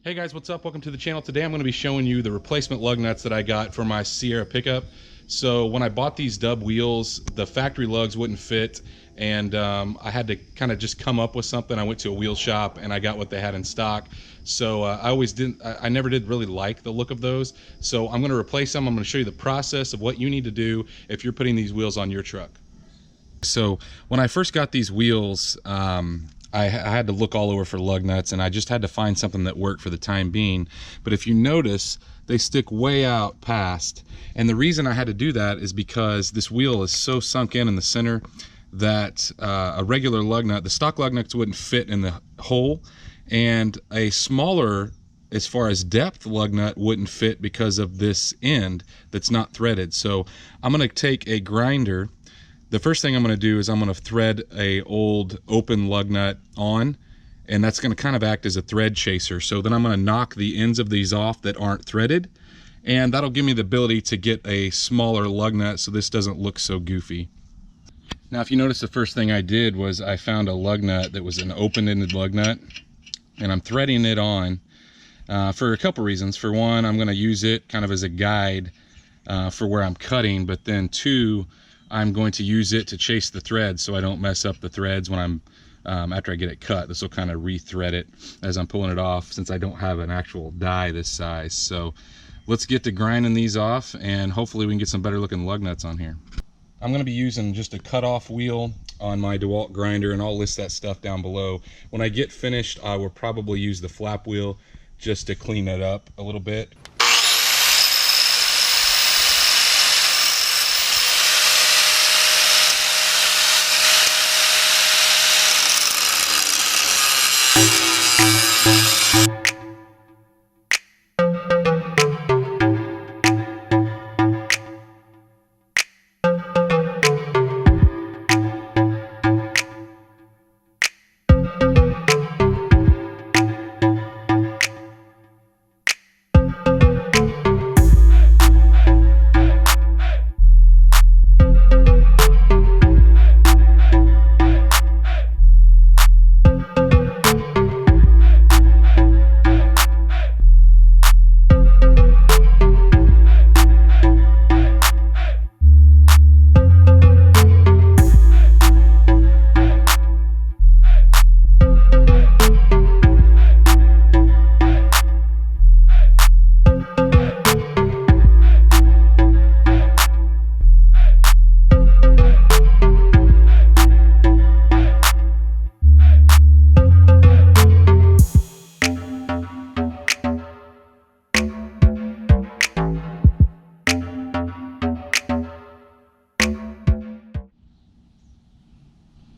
Hey guys, what's up? Welcome to the channel. Today I'm going to be showing you the replacement lug nuts that I got for my Sierra pickup. So when I bought these dub wheels, the factory lugs wouldn't fit, and I had to kind of just come up with something. I went to a wheel shop and I got what they had in stock. So I never did really like the look of those. So I'm going to replace them. I'm going to show you the process of what you need to do if you're putting these wheels on your truck. So when I first got these wheels, I had to look all over for lug nuts, and I just had to find something that worked for the time being. But if you notice, they stick way out past, and the reason I had to do that is because this wheel is so sunk in the center that a regular lug nut, the stock lug nuts, wouldn't fit in the hole, and a smaller, as far as depth, lug nut wouldn't fit because of this end that's not threaded. So I'm going to take a grinder. The first thing I'm going to do is I'm going to thread a old open lug nut on, and that's going to kind of act as a thread chaser. So then I'm going to knock the ends of these off that aren't threaded, and that'll give me the ability to get a smaller lug nut so this doesn't look so goofy. Now if you notice, the first thing I did was I found a lug nut that was an open-ended lug nut, and I'm threading it on for a couple reasons. For one, I'm going to use it kind of as a guide for where I'm cutting, but then two, I'm going to use it to chase the threads so I don't mess up the threads when I'm after I get it cut. This will kind of re-thread it as I'm pulling it off, since I don't have an actual die this size. So let's get to grinding these off, and hopefully we can get some better looking lug nuts on here. I'm going to be using just a cut-off wheel on my DeWalt grinder, and I'll list that stuff down below. When I get finished, I will probably use the flap wheel just to clean it up a little bit.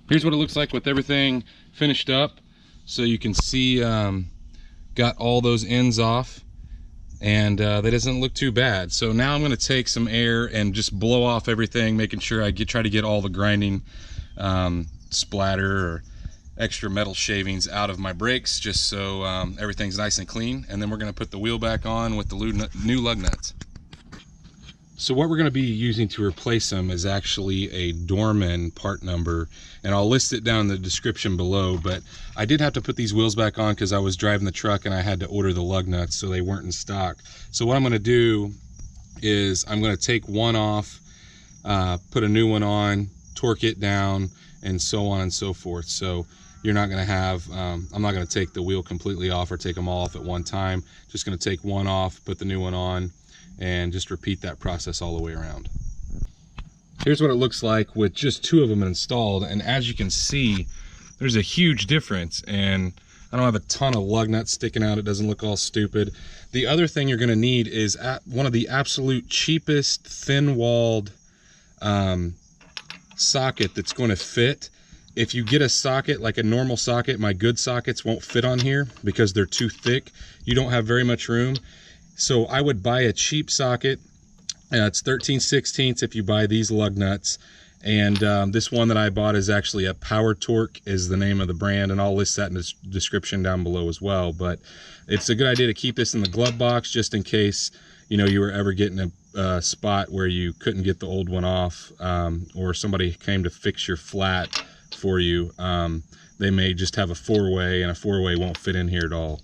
Here's what it looks like with everything finished up. So you can see got all those ends off, and that doesn't look too bad. So now I'm going to take some air and just blow off everything, making sure I try to get all the grinding splatter or extra metal shavings out of my brakes, just so everything's nice and clean. And then we're going to put the wheel back on with the new lug nuts. So what we're going to be using to replace them is actually a Dorman part number, and I'll list it down in the description below. But I did have to put these wheels back on because I was driving the truck and I had to order the lug nuts, so they weren't in stock. So what I'm going to do is I'm going to take one off, put a new one on, torque it down, and so on and so forth. So you're not going to have, I'm not going to take the wheel completely off or take them all off at one time. Just going to take one off, put the new one on, and just repeat that process all the way around. Here's what it looks like with just two of them installed, and as you can see, there's a huge difference, and I don't have a ton of lug nuts sticking out. It doesn't look all stupid. The other thing you're going to need is one of the absolute cheapest thin-walled socket that's going to fit. If you get a socket like a normal socket, my good sockets won't fit on here because they're too thick. You don't have very much room. So I would buy a cheap socket. It's 13/16 if you buy these lug nuts. And this one that I bought is actually a Power Torque is the name of the brand, and I'll list that in the description down below as well. But it's a good idea to keep this in the glove box just in case, you know, you were ever getting a spot where you couldn't get the old one off, or somebody came to fix your flat for you. They may just have a four-way, and a four-way won't fit in here at all.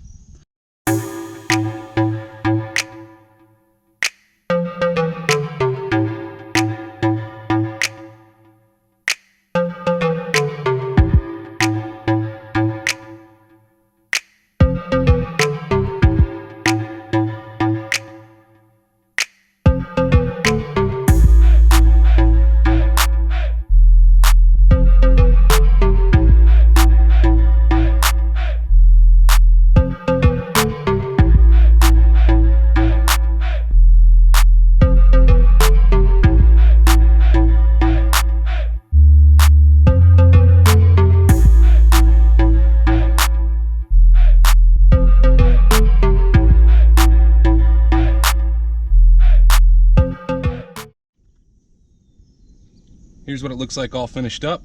here's what it looks like all finished up.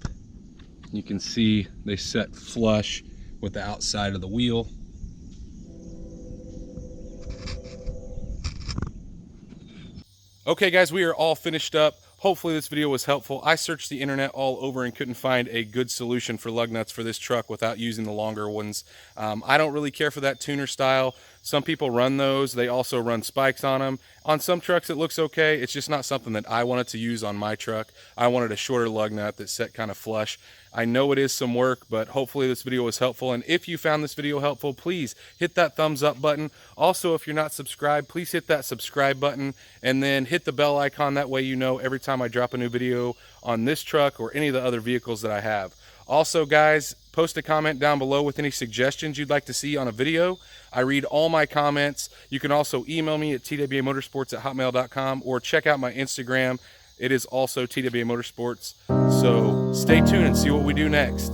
You can see they set flush with the outside of the wheel. Okay guys, we are all finished up. Hopefully this video was helpful. I searched the internet all over and couldn't find a good solution for lug nuts for this truck without using the longer ones. I don't really care for that tuner style. Some people run those. They also run spikes on them. On some trucks it looks okay. It's just not something that I wanted to use on my truck. I wanted a shorter lug nut that set kind of flush. I know it is some work, but hopefully this video was helpful. And if you found this video helpful, please hit that thumbs up button. Also, if you're not subscribed, please hit that subscribe button and then hit the bell icon. That way you know every time I drop a new video on this truck or any of the other vehicles that I have. Also, guys, post a comment down below with any suggestions you'd like to see on a video. I read all my comments. You can also email me at twamotorsports@hotmail.com or check out my Instagram. It is also TWA Motorsports. So stay tuned and see what we do next.